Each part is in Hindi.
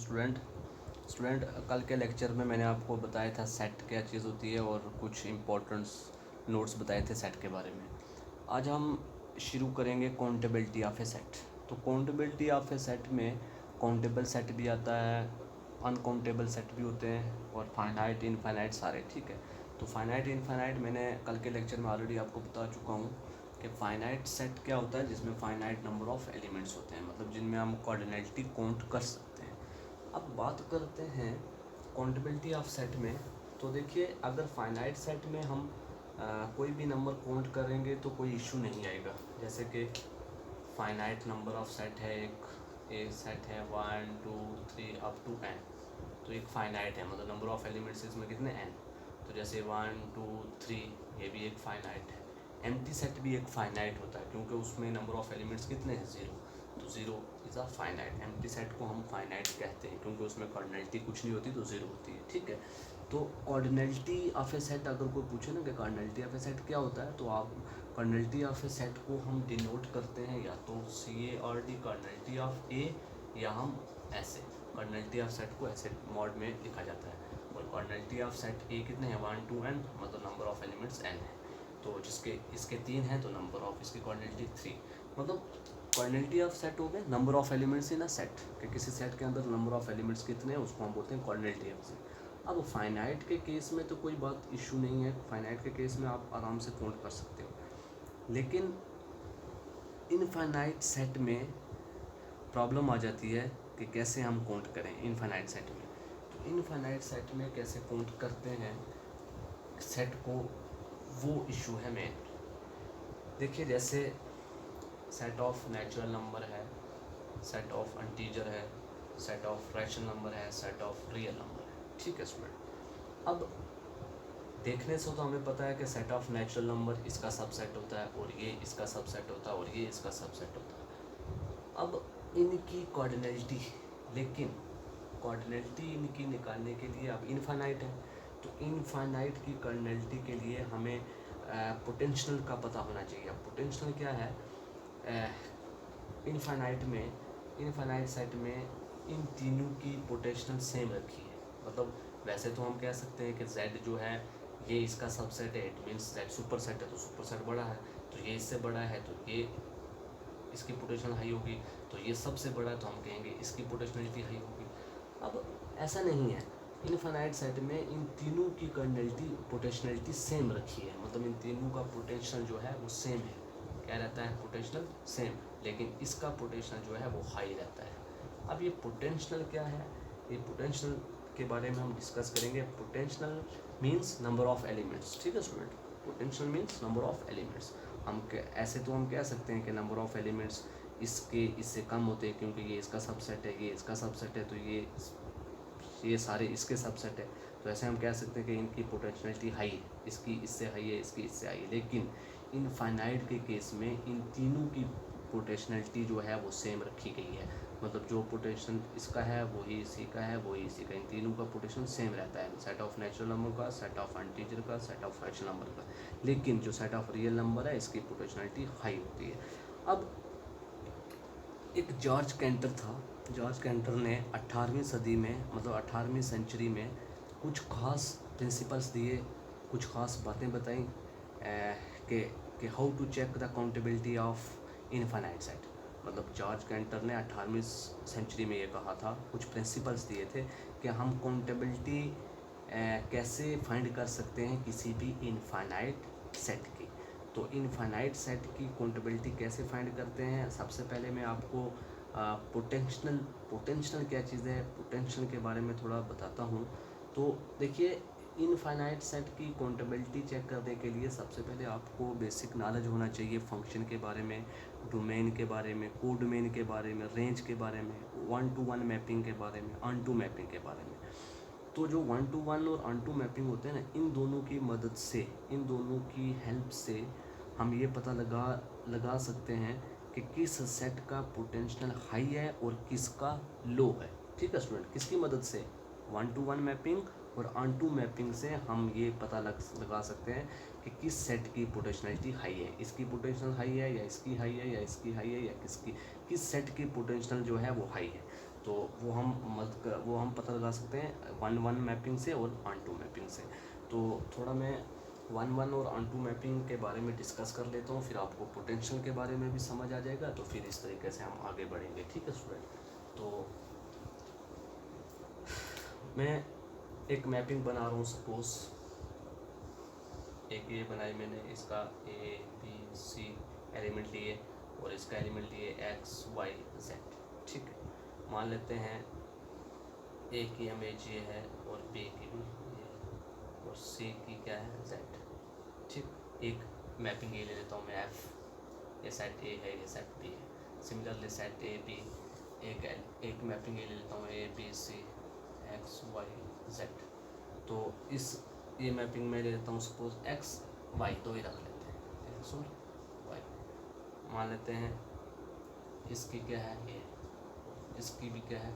स्टूडेंट स्टूडेंट कल के लेक्चर में मैंने आपको बताया था सेट क्या चीज़ होती है और कुछ इम्पोर्टेंट्स नोट्स बताए थे सेट के बारे में। आज हम शुरू करेंगे काउंटेबिलिटी ऑफ ए सेट। तो काउंटेबिलिटी ऑफ ए सेट में काउंटेबल सेट भी आता है, अनकाउंटेबल सेट भी होते हैं और फाइनाइट इनफाइनाइट सारे, ठीक है। तो फाइनाइट इनफाइनाइट मैंने कल के लेक्चर में ऑलरेडी आपको बता चुका हूँ कि फाइनाइट सेट क्या होता है, जिसमें फाइनाइट नंबर ऑफ एलिमेंट्स होते हैं, मतलब जिनमें हम कोऑर्डिनेटली काउंट कर सकते हैं। अब बात करते हैं काउंटेबिलिटी ऑफ सेट में। तो देखिए, अगर फाइनाइट सेट में हम कोई भी नंबर काउंट करेंगे तो कोई इशू नहीं आएगा। जैसे कि फाइनाइट नंबर ऑफ सेट है, एक सेट है 1 2 3 अप टू n। तो एक फाइनाइट है, मतलब नंबर ऑफ एलिमेंट्स इसमें कितने n। तो जैसे 1 2 3 ये भी एक फाइनाइट है। एम्प्टी सेट भी एक फाइनाइट होता है क्योंकि उसमें नंबर ऑफ एलिमेंट्स कितने हैं, 0। तो 0 is a finite. Empty set को हम फाइनाइट कहते हैं क्योंकि उसमें कॉर्डिनलिटी कुछ नहीं होती, तो 0 होती है, ठीक है। तो कॉर्डिनलिटी ऑफ ए सेट अगर कोई पूछे ना कि कॉर्डिनलिटी ऑफ ए सेट क्या होता है, तो आप कॉर्डिनलिटी ऑफ ए सेट को हम डिनोट करते हैं या तो CARD कॉर्डिनलिटी ऑफ ए, या हम ऐसे कॉर्डिनलिटी ऑफ सेट को ऐसे मॉड में लिखा जाता है। और कॉर्डिनलिटी ऑफ सेट ए कितने हैं, 1 2 n, मतलब नंबर ऑफ एलिमेंट्स n है। तो जिसके इसके 3 हैं तो नंबर ऑफ इसकी कॉर्डिनलिटी 3, मतलब कॉर्डिनलिटी ऑफ सेट हो गए number of elements in a set, कि किसी सेट के अंदर नंबर ऑफ एलिमेंट्स कितने हैं उसको हम बोलते हैं कॉर्डिनलिटी ऑफ सेट। अब फाइनाइट के केस में तो कोई बात इशू नहीं है, फाइनाइट के केस में आप आराम से काउंट कर सकते हो। लेकिन इनफाइनाइट सेट में प्रॉब्लम आ जाती है कि कैसे हम काउंट करें इनफाइनाइट सेट में। तो इनफाइनाइट सेट में कैसे काउंट करते हैं सेट को, वो इशू है मेन। देखिए, जैसे सेट ऑफ नेचुरल नंबर है, सेट ऑफ इंटीजर है, सेट ऑफ रैशनल नंबर है, सेट ऑफ रियल नंबर है, ठीक है स्टूडेंट। अब देखने से तो हमें पता है कि सेट ऑफ नेचुरल नंबर इसका सबसेट होता है और ये इसका सबसेट होता है और ये इसका सबसेट होता है। अब इनकी कॉर्डिनलिटी, लेकिन कॉर्डिनलिटी इनकी निकालने के लिए अब इनफाइनाइट है, तो इनफाइनाइट की कॉर्डिनलिटी के लिए हमें पोटेंशियल का पता होना चाहिए। अब पोटेंशियल क्या है, इनफाइनाइट सेट में इन तीनों की पोटेंशियल सेम रखी है। मतलब वैसे तो हम कह सकते हैं कि z जो है ये इसका सबसेट है, it means z super set है, तो सुपर सेट बड़ा है, तो ये इससे बड़ा है तो ये इसकी पोटेंशियल हाई होगी, तो ये सबसे बड़ा है तो हम कहेंगे इसकी पोटेंशियलिटी हाई होगी। अब ऐसा नहीं है, इनफाइनाइट सेट में इन तीनों की पोटेंशियलिटी सेम रखी है, मतलब इन तीनों का पोटेंशियल जो है वो सेम है। क्या रहता है, पोटेंशियल सेम, लेकिन इसका पोटेंशियल जो है वो हाई रहता है। अब ये पोटेंशियल क्या है, ये पोटेंशियल के बारे में हम डिस्कस करेंगे। Potential means number of elements, ठीक है student. Potential means number of elements. ऐसे तो हम कह सकते हैं कि नंबर ऑफ एलिमेंट्स इससे कम होते हैं क्योंकि ये इसका सबसेट है, ये इसका सबसेट है, तो ये सारे इसके सबसेट है, तो ऐसे हम कह सकते हैं कि इनकी पोटेंशियलिटी हाई है, इसकी इससे हाई है, इसकी इससे हाई है। लेकिन इनफाइनाइट के केस में इन तीनों की पोटेंशियलिटी जो है वो सेम रखी गई है, मतलब जो पोटेंशियल इसका है वही इसी का है, वही इसी का, इन तीनों का पोटेंशियल सेम रहता है, सेट ऑफ नेचुरल नंबर का, सेट ऑफ इंटीजर का, सेट ऑफ रैशनल नंबर का। लेकिन जो सेट ऑफ रियल नंबर है इसकी पोटेंशियलिटी हाई होती है। अब एक जॉर्ज कैंटर था, जॉर्ज कैंटर ने 18वीं सदी में, मतलब 18वीं सेंचुरी में कुछ खास प्रिंसिपल्स दिए, कुछ खास बातें बताई कि how to check the countability of infinite set. मतलब जॉर्ज कैंटर ने 18वीं सेंचुरी में ये कहा था, कुछ प्रिंसिपल्स दिए थे कि हम काउंटेबिलिटी कैसे फाइंड कर सकते हैं किसी भी इनफाइनाइट सेट की। तो इनफाइनाइट सेट की काउंटेबिलिटी कैसे फाइंड करते हैं, सबसे पहले मैं आपको पोटेंशियल क्या चीज़ है, पोटेंशियल के बारे में थोड़ा बताता हूँ। तो देखिए, इनफाइनाइट सेट की काउंटेबिलिटी चेक करने के लिए सबसे पहले आपको बेसिक नॉलेज होना चाहिए फंक्शन के बारे में, डोमेन के बारे में, कोडोमेन के बारे में, रेंज के बारे में, 1 to 1 मैपिंग के बारे में, ऑन टू मैपिंग के बारे में। तो जो 1 to 1 और ऑन टू मैपिंग होते हैं ना, इन दोनों की मदद से, इन दोनों की हेल्प से हम ये पता लगा सकते हैं कि किस सेट का पोटेंशियल हाई है और किसका लो है, ठीक है स्टूडेंट। किसकी मदद से, 1 to 1 मैपिंग और ऑन टू मैपिंग से हम ये पता लगा सकते हैं कि किस सेट की पोटेंशियलिटी हाई है, इसकी पोटेंशियल हाई है या इसकी हाई है या इसकी हाई है या किस सेट की पोटेंशियल जो है वो हाई है। तो वो हम पता लगा सकते हैं 1-1 मैपिंग से और ऑन टू मैपिंग से। तो थोड़ा मैं 1-1 और ऑन टू मैपिंग के बारे में डिस्कस कर लेता हूँ, फिर आपको पोटेंशियल के बारे में भी समझ आ जाएगा, तो फिर इस तरीके से हम आगे बढ़ेंगे। ठीक है स्टूडेंट, तो मैं एक मैपिंग बना रहा हूँ। सपोज एक ये बनाई मैंने, इसका ABC एलिमेंट लिए और इसका एलिमेंट लिए XYZ। ठीक है, मान लेते हैं A की इमेज ये है और B की भी ये और C की क्या है Z। ठीक, एक मैपिंग ये ले लेता हूँ मैं F, ये सेट A है, ये सेट B है। सिमिलरली सेट AB एक मैपिंग ये ले लेता हूँ ABC XYZ। तो इस ये मैपिंग में ले लेता हूँ सपोज XY, तो ही रख लेते हैं X और Y। मान लेते हैं इसकी क्या है A, इसकी भी क्या है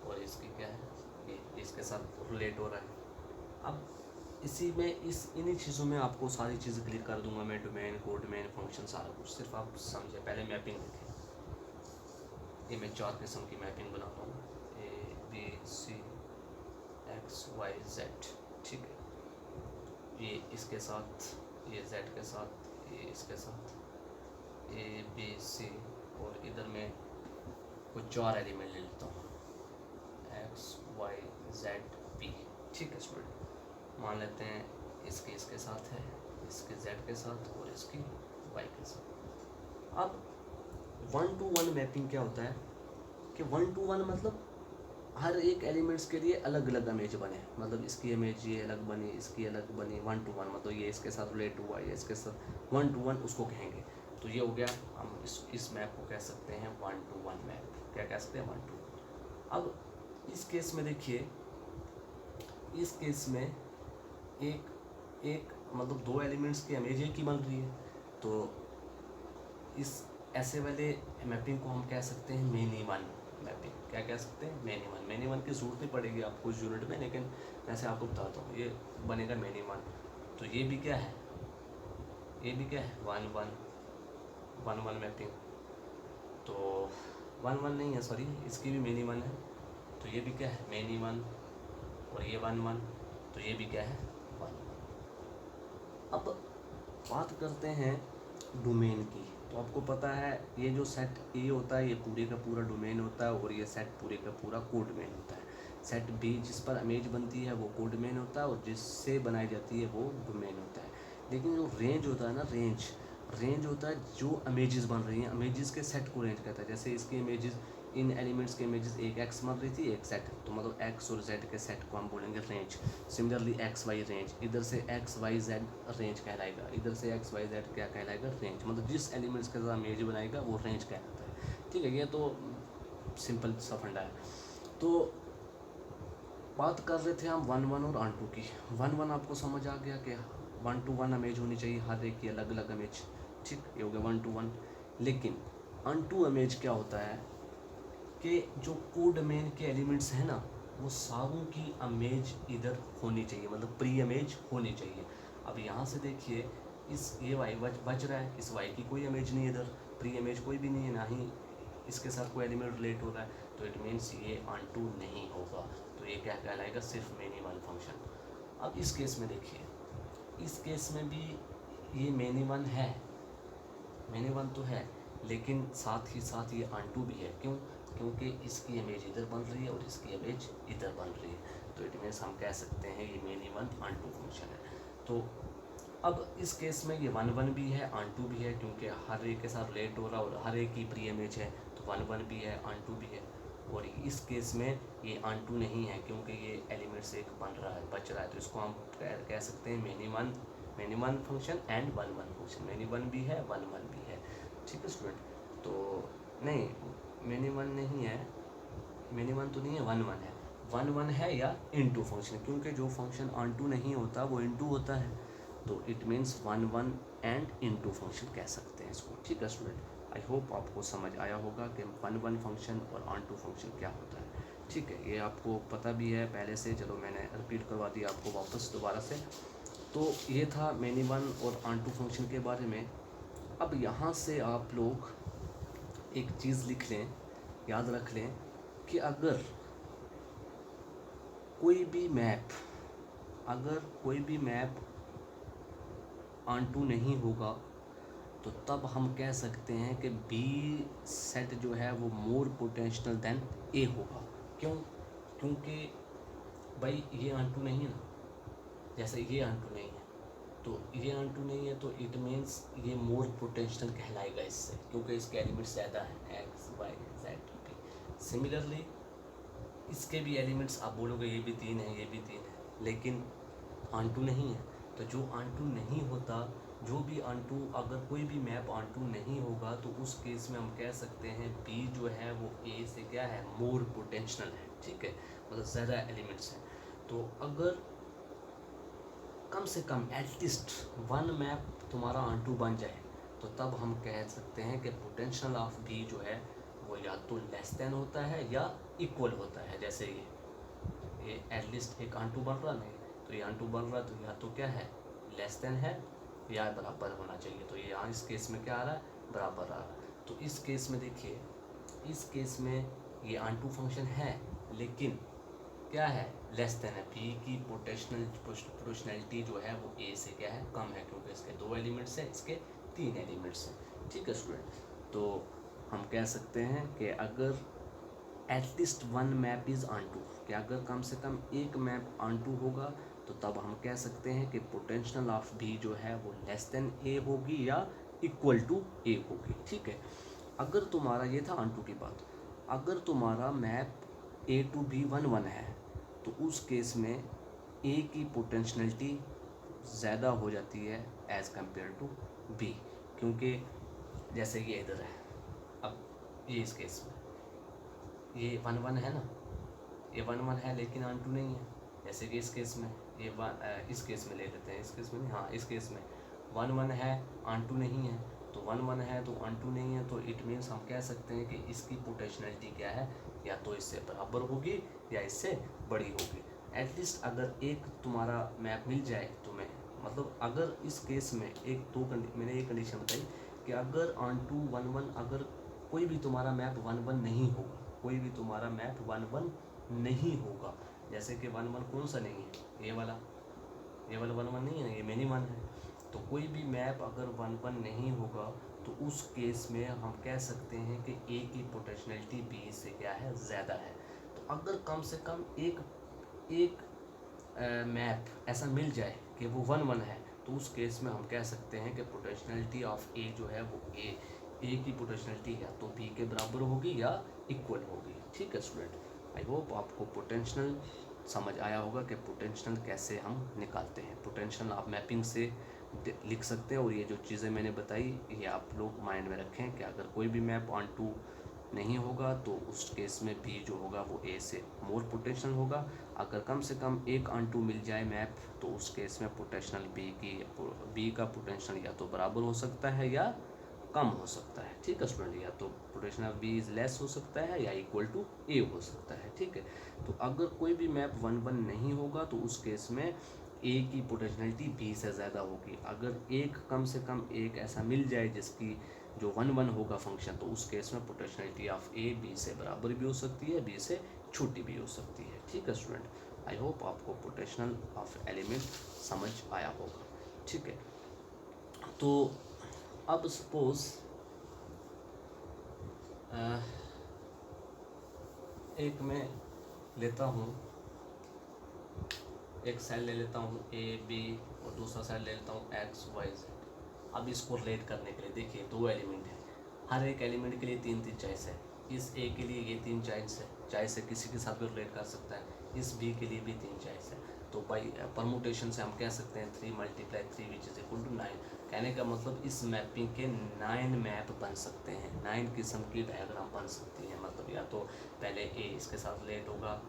और इसकी क्या है ये, इसके साथ रिलेट हो रहा है। अब इसी में इन्हीं चीज़ों में आपको सारी चीज़ें क्लियर कर दूंगा मैं, डोमेन कोड डोमेन फंक्शन सारा कुछ, सिर्फ आप समझे। पहले मैपिंग देखें, ये मैं 4 किस्म की मैपिंग बनाता हूँ, ABC XYZ। ठीक है, ये इसके साथ, ये Z के साथ, ये इसके साथ ABC, और इधर में कुछ 4 एलिमेंट ले लेता हूँ XYZP। ठीक है स्टूडेंट, मान लेते हैं इसके साथ है, इसके Z के साथ और इसकी Y के साथ। अब 1-to-1 मैपिंग क्या होता है कि 1-to-1 मतलब हर एक एलिमेंट्स के लिए अलग अलग इमेज बने, मतलब इसकी इमेज ये अलग बनी, इसकी अलग बनी। 1-to-1 मतलब ये इसके साथ रिलेट हुआ, ये इसके साथ 1-to-1 उसको कहेंगे। तो ये हो गया, हम इस मैप को कह सकते हैं 1-to-1 मैप। क्या कह सकते हैं? 1-to-1। अब इस केस में देखिए, इस केस में एक मतलब 2 एलिमेंट्स की इमेज एक ही बन रही है, तो इस ऐसे वाले मैपिंग को हम कह सकते हैं मेनी-वन मैपिंग। क्या कह सकते हैं? मेनी-वन। मेनी-वन की जरूरत नहीं पड़ेगी आपको इस यूनिट में, लेकिन वैसे आपको बताता हूँ, ये बनेगा मेनी-वन। तो ये भी क्या है, ये भी क्या है 1-1 मैपिंग। तो 1-1 नहीं है, सॉरी, इसकी भी मेनी-वन है। तो ये भी क्या है मेनी-वन, और ये 1-1, तो ये भी क्या है 1-1। अब बात करते हैं डोमेन की। तो आपको पता है ये जो सेट ए होता है ये पूरे का पूरा डोमेन होता है, और ये सेट पूरे का पूरा कोडोमेन होता है। सेट बी जिस पर इमेज बनती है वो कोडोमेन होता है, और जिससे बनाई जाती है वो डोमेन होता है। लेकिन जो रेंज होता है ना, रेंज होता है जो इमेजेस बन रही हैं, इमेजेस के सेट को रेंज कहता है। जैसे इसकी इमेजेस, इन एलिमेंट्स के इमेजेस एक एक्स बन रही थी, एक सेट, तो मतलब एक्स और जेड के सेट को हम बोलेंगे range. Similarly X Y range, इधर से एक्स वाई जेड रेंज कहलाएगा, इधर से एक्स वाई जेड क्या कहलाएगा? रेंज। मतलब जिस एलिमेंट्स के साथ इमेज बनाएगा वो रेंज कहलाता है। ठीक है, ये तो सिंपल सा फंडा है। तो बात कर रहे थे हम 1-1 और ऑन-टू की। 1-1 आपको समझ आ गया कि 1-to-1 इमेज होनी चाहिए, हर एक की अलग अलग इमेज। ठीक, ये हो गया 1-to-1। लेकिन ऑन-टू इमेज क्या होता है कि जो कोडोमेन के एलिमेंट्स हैं ना, वो सारों की इमेज इधर होनी चाहिए, मतलब प्री इमेज होनी चाहिए। अब यहाँ से देखिए, इस ये वाई बच रहा है, इस वाई की कोई इमेज नहीं है, इधर प्री इमेज कोई भी नहीं है, ना ही इसके साथ कोई एलिमेंट रिलेट हो रहा है, तो इट मीन्स ये ऑन-टू नहीं होगा। तो ये क्या कहलाएगा? सिर्फ मेनी-वन फंक्शन। अब इस केस में देखिए, इस केस में भी ये मेनी-वन है, मेनी-वन तो है, लेकिन साथ ही साथ ये ऑन-टू भी है। क्यों? क्योंकि इसकी इमेज इधर बन रही है और इसकी इमेज इधर बन रही है, तो इट मीन्स हम कह सकते हैं ये मेनी-वन ऑन-टू फंक्शन है। तो अब इस केस में ये 1-1 भी है, ऑन-टू भी है, क्योंकि हर एक के साथ रिलेट हो रहा है और हर एक की प्री इमेज है, तो 1-1 भी है, ऑन-टू भी है। और इस केस में ये ऑन-टू नहीं है, क्योंकि ये एलिमेंट से एक बन रहा है, बच रहा है, तो इसको हम कह सकते हैं many-one function and 1-1 function. Many-one भी है, 1-1 भी है। ठीक है स्टूडेंट, तो नहीं, मेनी-वन नहीं है, मेनी-वन तो नहीं है, 1-1 है। 1-1 है या इनटू फंक्शन, क्योंकि जो फंक्शन ऑन-टू नहीं होता वो इनटू होता है, तो it means 1-1 and into function कह सकते हैं इसको। ठीक है स्टूडेंट, आई होप आपको समझ आया होगा कि 1-1 फंक्शन और ऑन-टू फंक्शन क्या होता है। ठीक है, ये आपको पता भी है पहले से, चलो मैंने रिपीट करवा दिया आपको वापस दोबारा से। तो ये था मेनी-वन और ऑन-टू फंक्शन के बारे में। अब यहाँ से आप लोग एक चीज़ लिख लें, याद रख लें कि अगर कोई भी मैप ऑन टू नहीं होगा तो तब हम कह सकते हैं कि बी सेट जो है वो मोर पोटेंशियल देन ए होगा। क्यों? क्योंकि भाई ये ऑन टू नहीं है ना, जैसे ये ऑन टू नहीं है तो ये ऑन टू नहीं है तो इट मीन्स ये मोर पोटेंशियल कहलाएगा इससे, क्योंकि इसके एलिमेंट्स ज़्यादा हैं X Y Z P. Similarly इसके भी एलिमेंट्स आप बोलोगे ये भी 3 है, ये भी 3 है, लेकिन ऑन टू नहीं है। तो जो ऑन टू नहीं होता, जो भी ऑन टू, अगर कोई भी मैप ऑन टू नहीं होगा तो उस केस में हम कह सकते हैं बी जो है वो ए से क्या है, मोर पोटेंशियल है। ठीक है, मतलब ज़्यादा एलिमेंट्स हैं। तो अगर कम से कम एटलीस्ट वन मैप तुम्हारा ऑन टू बन जाए तो तब हम कह सकते हैं कि पोटेंशियल ऑफ बी जो है वो या तो लेस देन होता है या इक्वल होता है। जैसे ये एटलीस्ट एक ऑन टू बन रहा नहीं, तो ये ऑन टू बन रहा तो या तो क्या है, लेस देन है या बराबर होना चाहिए। तो ये यहाँ इस केस में क्या आ रहा है, बराबर आ रहा है। तो इस केस में देखिए, इस केस में ये ऑन टू फंक्शन है लेकिन क्या है, लेस देन है। बी की पोटेंशियलिटी जो है वो ए से क्या है, कम है, क्योंकि इसके 2 एलिमेंट्स हैं, इसके 3 एलिमेंट्स हैं। ठीक है स्टूडेंट, तो हम कह सकते हैं कि अगर at least one map is onto, कि अगर कम से कम एक मैप ऑन टू होगा तो तब हम कह सकते हैं कि पोटेंशियल ऑफ बी जो है वो लेस देन ए होगी या इक्वल टू ए होगी। ठीक है, अगर तुम्हारा, ये था ऑन टू की बात, अगर तुम्हारा मैप ए टू बी 1 1 है तो उस केस में ए की पोटेंशियलिटी ज़्यादा हो जाती है एज़ कम्पेयर टू बी, क्योंकि जैसे कि इधर है, अब ये इस केस में ये 1 1 है ना, ये 1 1 है लेकिन ऑन टू नहीं है। जैसे कि इस केस में ये इस केस में ले लेते हैं, इस केस में नहीं, हाँ इस केस में 1 1 है, ऑन टू नहीं है। तो 1 1 है तो ऑन टू नहीं है, तो इट मीन्स हम कह सकते हैं कि इसकी पोटेंशियलिटी क्या है, या तो इससे बराबर होगी या इससे बड़ी होगी। एटलीस्ट अगर एक तुम्हारा मैप मिल जाए तुम्हें, मतलब अगर इस केस में मैंने एक कंडीशन बताई कि अगर ऑन टू 1 1, अगर कोई भी तुम्हारा मैप 1 1 नहीं होगा, कोई भी तुम्हारा मैप 1 1 नहीं होगा, जैसे कि 1 1 कौन सा नहीं है, ये वाला 1 1 नहीं है, ये मिनिमम है। तो कोई भी मैप अगर 1 1 नहीं होगा तो उस केस में हम कह सकते हैं कि ए की पोटेंशियलिटी बी से क्या है, ज़्यादा है। तो अगर कम से कम एक मैप ऐसा मिल जाए कि वो 1 1 है तो उस केस में हम कह सकते हैं कि पोटेंशियलिटी ऑफ ए जो है वो ए की पोटेंशियलिटी या तो बी के बराबर होगी या इक्वल होगी। ठीक है स्टूडेंट, आई होप आपको पोटेंशियल समझ आया होगा कि पोटेंशियल कैसे हम निकालते हैं। पोटेंशियल आप मैपिंग से लिख सकते हैं, और ये जो चीज़ें मैंने बताई ये आप लोग माइंड में रखें कि अगर कोई भी मैप ऑन टू नहीं होगा तो उस केस में बी जो होगा वो ए से मोर पोटेंशियल होगा। अगर कम से कम एक ऑन टू मिल जाए मैप तो उस केस में पोटेंशियल बी का पोटेंशियल या तो बराबर हो सकता है या कम हो सकता है। ठीक है स्टूडेंट, या तो पोटेंशियल बी इज़ लेस हो सकता है या इक्वल टू ए हो सकता है। ठीक है, तो अगर कोई भी मैप 1 1 नहीं होगा तो उस केस में ए की पोटेंशियलिटी बी से ज़्यादा होगी। अगर एक कम से कम एक ऐसा मिल जाए जिसकी जो 1 1 होगा फंक्शन, तो उस केस में पोटेंशियलिटी ऑफ ए बी से बराबर भी हो सकती है, बी से छोटी भी हो सकती है। ठीक है स्टूडेंट, आई होप आपको पोटेंशियल ऑफ एलिमेंट समझ आया होगा। ठीक है, तो अब सपोज एक मैं लेता हूँ, एक सेल ले लेता हूँ ए बी और दूसरा सेल ले लेता हूँ एक्स वाई जेड। अब इसको रिलेट करने के लिए देखिए 2 एलिमेंट हैं, हर एक एलिमेंट के लिए 3 चॉइस है। इस ए के लिए ये 3 चॉइस है, किसी के साथ भी रिलेट कर सकता है। इस बी के लिए भी 3 चॉइस है। तो बाई परमुटेशन से हम कह सकते हैं 3 × 3 विच इज़ इक्वल टू 9। कहने का मतलब इस मैपिंग के 9 मैप बन सकते हैं, 9 किस्म की डायग्राम बन सकती है। मतलब या तो पहले ए इसके साथ रिलेट होगा,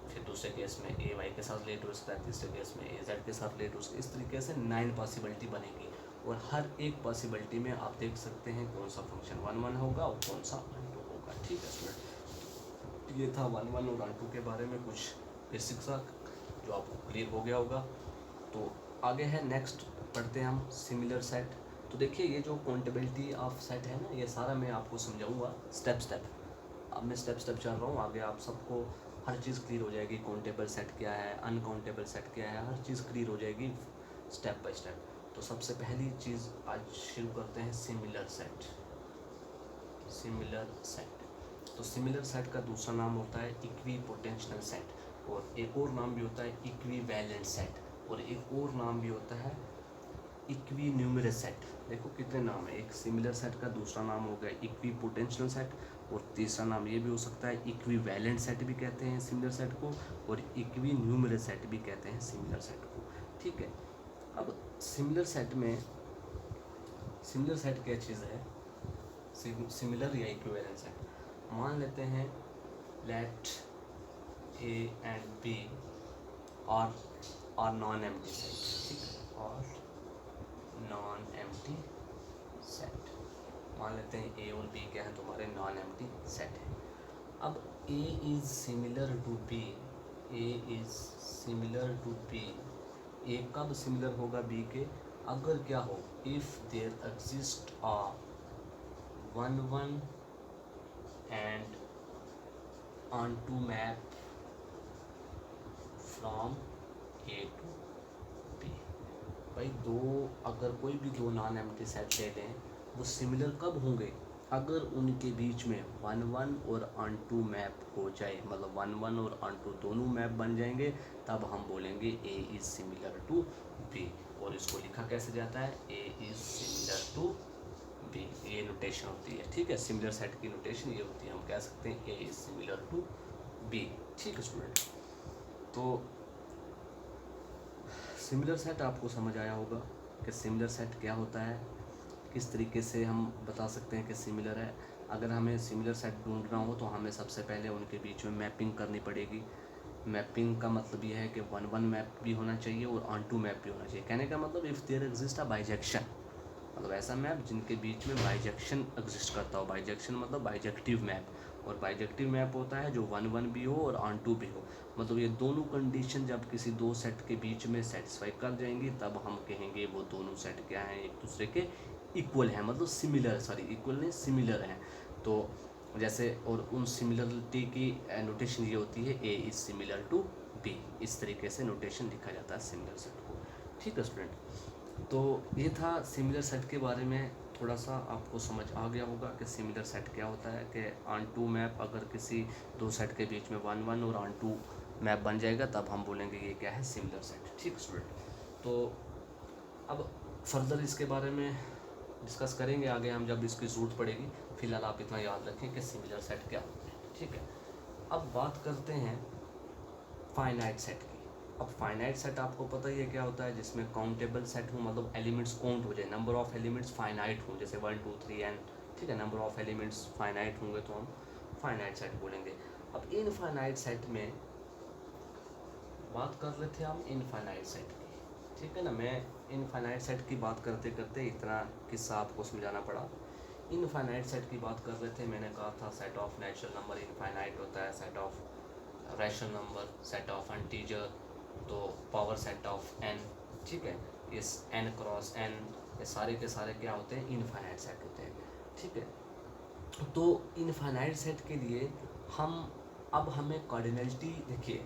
फिर दूसरे केस में ए वाई के साथ रिलेट हो सकता है, तीसरे केस में ए जेड के साथ रिलेट हो सकता है। इस तरीके से 9 पॉसिबिलिटी बनेगी, और हर एक पॉसिबिलिटी में आप देख सकते हैं कौन सा फंक्शन 1 1 होगा और कौन सा 1 2 होगा। ठीक है स्टूडेंट, ये था 1 1 और 1 2 के बारे में कुछ बेसिक सा जो आपको क्लियर हो गया होगा। तो आगे है नेक्स्ट पढ़ते हैं हम सिमिलर सेट। तो देखिए ये जो काउंटेबिलिटी ऑफ सेट है ना, ये सारा मैं आपको समझाऊंगा स्टेप स्टेप। अब मैं स्टेप स्टेप चल रहा हूँ, आगे आप सबको हर चीज़ क्लियर हो जाएगी। काउंटेबल सेट क्या है, अनकाउंटेबल सेट क्या है, हर चीज़ क्लियर हो जाएगी स्टेप बाय स्टेप। तो सबसे पहली चीज़ आज शुरू करते हैं सिमिलर सेट। सिमिलर सेट, तो सिमिलर सेट का दूसरा नाम होता है इक्वी पोटेंशियल सेट, और एक और नाम भी होता है इक्विवेलेंट सेट, और एक और नाम भी होता है इक्वी न्यूमरस सेट। देखो कितने नाम है, एक सिमिलर सेट का दूसरा नाम हो गया इक्वी पोटेंशियल सेट, और तीसरा नाम ये भी हो सकता है इक्विवेलेंट सेट भी कहते हैं सिमिलर सेट को, और इक्वी न्यूमरस सेट भी कहते हैं सिमिलर सेट को। ठीक है, अब सिमिलर सेट में, सिमिलर सेट क्या चीज़ है, सिमिलर या इक्विवेलेंट सेट। मान लेते हैं let A and B are non empty set, ठीक है, और नॉन एम्प्टी सेट। मान लेते हैं ए और बी क्या है, तुम्हारे नॉन एम्प्टी सेट है। अब A is similar to B, A is similar to B, A कब सिमिलर होगा बी के, अगर क्या हो, if there exist a 1 1 and onto map from A to B. भाई दो, अगर कोई भी दो नॉन एम्प्टी सेट ले लें, वो सिमिलर कब होंगे, अगर उनके बीच में 1 1 और onto मैप हो जाए, मतलब 1 1 और onto दोनों मैप बन जाएंगे, तब हम बोलेंगे ए इज सिमिलर टू बी। और इसको लिखा कैसे जाता है, ए इज सिमिलर टू बी, ये नोटेशन होती है। ठीक है, सिमिलर सेट की नोटेशन ये होती है, हम कह सकते हैं ए इज सिमिलर टू बी। ठीक है स्टूडेंट, तो सिमिलर सेट आपको समझ आया होगा कि सिमिलर सेट क्या होता है, किस तरीके से हम बता सकते हैं कि सिमिलर है। अगर हमें सिमिलर सेट ढूंढना हो तो हमें सबसे पहले उनके बीच में मैपिंग करनी पड़ेगी। मैपिंग का मतलब ये है कि 1 1 मैप भी होना चाहिए और onto मैप भी होना चाहिए। कहने का मतलब if there exist a bijection, मतलब ऐसा मैप जिनके बीच में बाइजेक्शन एग्जिस्ट करता हो। बाइजेक्शन मतलब बाइजेक्टिव मैप, और बाइजेक्टिव मैप होता है जो 1 1 भी हो और onto भी हो। मतलब ये दोनों कंडीशन जब किसी दो सेट के बीच में सेटिस्फाई कर जाएंगी, तब हम कहेंगे वो दोनों सेट क्या हैं, एक दूसरे के इक्वल हैं, मतलब सिमिलर, सॉरी इक्वल नहीं सिमिलर हैं। तो जैसे, और उन सिमिलरिटी की नोटेशन ये होती है ए इज सिमिलर टू बी, इस तरीके से नोटेशन लिखा जाता है सिमिलर सेट को। ठीक है स्टूडेंट, तो ये था सिमिलर सेट के बारे में, थोड़ा सा आपको समझ आ गया होगा कि सिमिलर सेट क्या होता है, कि onto मैप अगर किसी दो सेट के बीच में 1 1 और onto मैप बन जाएगा, तब हम बोलेंगे ये क्या है, सिमिलर सेट। ठीक स्टूडेंट, तो अब फर्दर इसके बारे में डिस्कस करेंगे आगे हम जब इसकी ज़रूरत पड़ेगी। फिलहाल आप इतना याद रखें कि सिमिलर सेट क्या होते हैं। ठीक है, अब बात करते हैं फाइनाइट सेट की। अब फाइनाइट सेट आपको पता ही है क्या होता है, जिसमें काउंटेबल सेट हो, मतलब एलिमेंट्स काउंट हो जाए, नंबर ऑफ एलिमेंट्स फाइनाइट हो, जैसे 1 2 3 एन। ठीक है, नंबर ऑफ एलिमेंट्स फाइनाइट होंगे तो हम फाइनाइट सेट बोलेंगे। अब इनफाइनाइट सेट में बात कर रहे थे हम इनफाइनाइट सेट की। ठीक है ना, मैं इनफाइनाइट सेट की बात करते करते इतना किस्सा आपको समझाना पड़ा। इनफाइनाइट सेट की बात कर रहे थे, मैंने कहा था set of natural number infinite होता है, set of rational number, set of integer, तो पावर सेट ऑफ एन। ठीक है, इस एन क्रॉस एन, ये सारे के सारे क्या होते हैं, इनफाइनाइट सेट होते हैं। ठीक है, तो इनफाइनाइट सेट के लिए हम, अब हमें कार्डिनलिटी, देखिए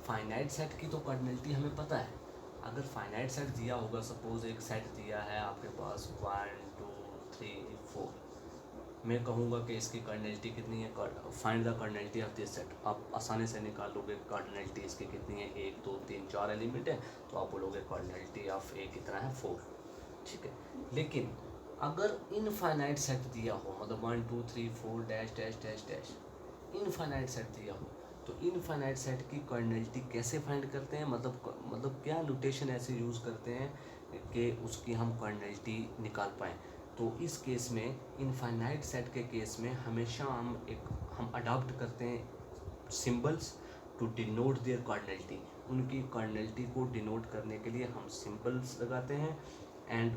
फाइनाइट सेट की तो कार्डिनलिटी हमें पता है। अगर फाइनाइट सेट दिया होगा, सपोज एक सेट दिया है आपके पास 1 2 3 4, मैं कहूँगा कि इसकी कार्डिनलिटी कितनी है, find the cardinality of this set. आप आसानी से निकाल लोगे कार्डिनलिटी इसकी कितनी है, 1 2 3 4 एलिमेंट है, तो आप बोलोगे कार्डिनलिटी ऑफ ए कितना है, 4। ठीक है, लेकिन अगर इनफाइनाइट सेट दिया हो, मतलब 1 2 3 4 dash dash dash dash, infinite set दिया हो, तो इनफाइनाइट सेट की कार्डिनलिटी कैसे फाइंड करते हैं, मतलब क्या नोटेशन ऐसे यूज़ करते हैं कि उसकी हम कार्डिनलिटी निकाल पाएँ। तो इस केस में, इनफाइनाइट सेट के केस में हमेशा हम अडॉप्ट करते हैं symbols to denote their cardinality. उनकी कार्डिनलिटी को डिनोट करने के लिए हम सिंबल्स लगाते हैं, and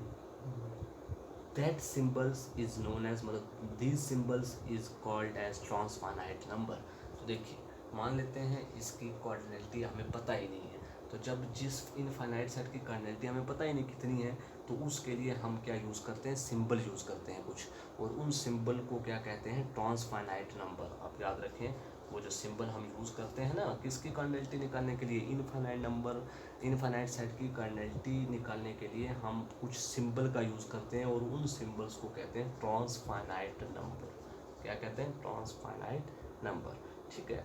that symbols is known as, मतलब these symbols is called as transfinite number. तो देखिए, मान लेते हैं इसकी कार्डिनलिटी हमें पता ही नहीं है, तो जब जिस इनफाइनाइट सेट की कर्नैलिटी हमें पता ही नहीं कितनी है, तो उसके लिए हम क्या यूज़ करते हैं, सिंबल यूज़ करते हैं कुछ, और उन सिंबल को क्या कहते हैं, ट्रांसफाइनाइट नंबर। आप याद रखें, वो जो सिंबल हम यूज़ करते हैं ना किसकी कर्नैलिटी निकालने के लिए, इनफाइनाइट नंबर, इनफाइनाइट सेट की कर्नैलिटी निकालने के लिए हम कुछ सिंबल का यूज़ करते हैं, और उन सिंबल्स को कहते हैं ट्रांसफाइनाइट नंबर। क्या कहते हैं, ट्रांसफाइनाइट नंबर। ठीक है,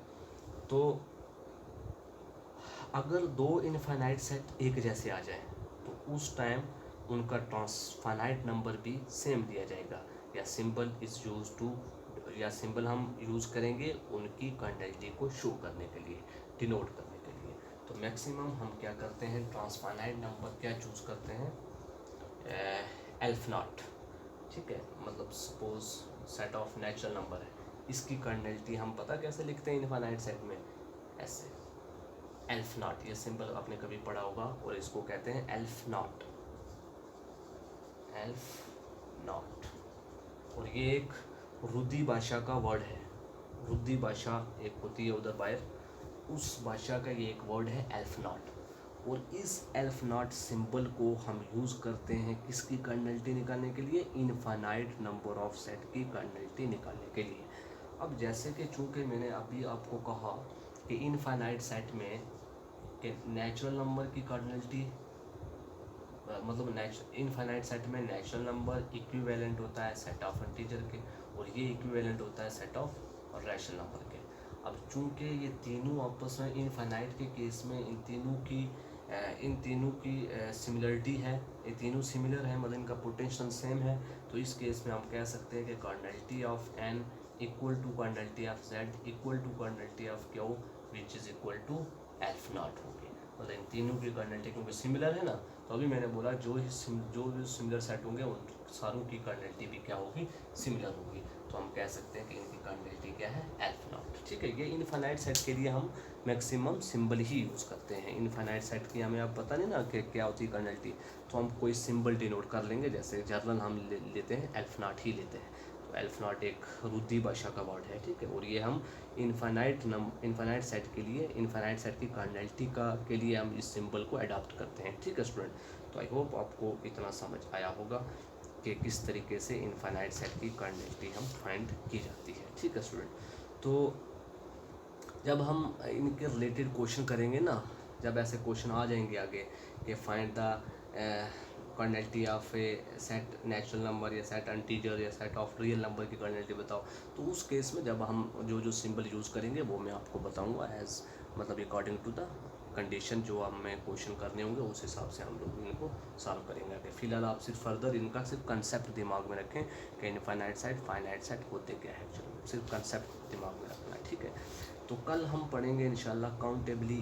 तो अगर दो इनफाइनाइट सेट एक जैसे आ जाए तो उस टाइम उनका ट्रांसफाइनाइट नंबर भी सेम दिया जाएगा, या सिंबल इज यूज टू, या सिंबल हम यूज़ करेंगे उनकी कर्नैलिटी को शो करने के लिए, डिनोट करने के लिए। तो मैक्सिमम हम क्या करते हैं, ट्रांसफाइनाइट नंबर क्या चूज़ करते हैं, एल्फ नॉट। ठीक है, मतलब suppose set of natural number है, इसकी कर्नैलिटी हम पता कैसे लिखते हैं इनफाइनाइट सेट में, ऐसे एल्फ नॉट, ये सिंबल आपने कभी पढ़ा होगा, और इसको कहते हैं एल्फ नॉट, एल्फ नॉट। और ये एक रुदी भाषा का वर्ड है, रुदी भाषा एक होती है उधर बाहर, उस भाषा का ये एक वर्ड है एल्फ नॉट। और इस एल्फ नॉट सिंबल को हम यूज़ करते हैं किसकी कर्नैलिटी निकालने के लिए, इनफाइनाइट नंबर ऑफ सेट की कर्नैलिटी निकालने के लिए। अब जैसे कि चूँकि मैंने अभी आपको कहा कि इनफाइनाइट सेट में कि नेचुरल नंबर की कर्नैलिटी, मतलब इनफाइनाइट सेट में नेचुरल नंबर इक्विवेलेंट होता है सेट ऑफ इंटीजर के, और ये इक्विवेलेंट होता है सेट ऑफ रैशनल नंबर के। अब चूंकि ये तीनों आपस में इनफाइनाइट के केस में इन तीनों की सिमिलरिटी है, ये तीनों सिमिलर है, मतलब इनका पोटेंशियल सेम है, तो इस केस में हम कह सकते हैं कि cardinality of N equal to cardinality of Z equal to cardinality of Q which is equal to aleph nought होगी। मतलब इन तीनों की कर्नैलिटी क्योंकि सिमिलर है ना, तो अभी मैंने बोला जो भी सिमिलर सेट होंगे उन सारों की कर्नैलिटी भी क्या होगी, सिमिलर होगी। तो हम कह सकते हैं कि इनकी कर्नैलिटी क्या है, एल्फ नॉट। ठीक है, ये इनफाइनाइट सेट के लिए हम मैक्सिमम सिंबल ही यूज़ करते हैं। इनफाइनाइट सेट की हमें अब पता नहीं ना कि क्या होती है कर्नैलिटी, तो हम कोई सिंबल डिनोट कर लेंगे, जैसे जर्नल हम लेते हैं एल्फ नॉट ही लेते हैं। तो एल्फ नॉट एक रुदी भाषा का वर्ड है, ठीक है, और ये हम इनफाइनाइट सेट के लिए, इनफाइनाइट सेट की कर्नैलिटी का के लिए हम इस सिंबल को अडॉप्ट करते हैं। ठीक है स्टूडेंट, तो आई होप आपको इतना समझ आया होगा कि किस तरीके से इनफाइनाइट सेट की कर्नैलिटी हम फाइंड की जाती है। ठीक है स्टूडेंट, तो जब हम इनके रिलेटेड क्वेश्चन करेंगे ना, जब ऐसे क्वेश्चन आ जाएंगे आगे कि find the cardinality of a set natural number या सेट इंटीजर या सेट ऑफ रियल नंबर की कर्नैलिटी बताओ, तो उस केस में जब हम जो सिंबल यूज़ करेंगे वो मैं आपको बताऊंगा एज, मतलब अकॉर्डिंग टू द कंडीशन जो हमें क्वेश्चन करने होंगे उस हिसाब से हम लोग इनको सॉल्व करेंगे। कि फिलहाल आप सिर्फ फर्दर इनका सिर्फ कंसेप्ट दिमाग में रखें कि इनफाइनाइट सेट फाइनाइट सेट होते क्या है, चलो सिर्फ कंसेप्ट दिमाग में रखना है। ठीक है, तो कल हम पढ़ेंगे इंशाल्लाह काउंटेबली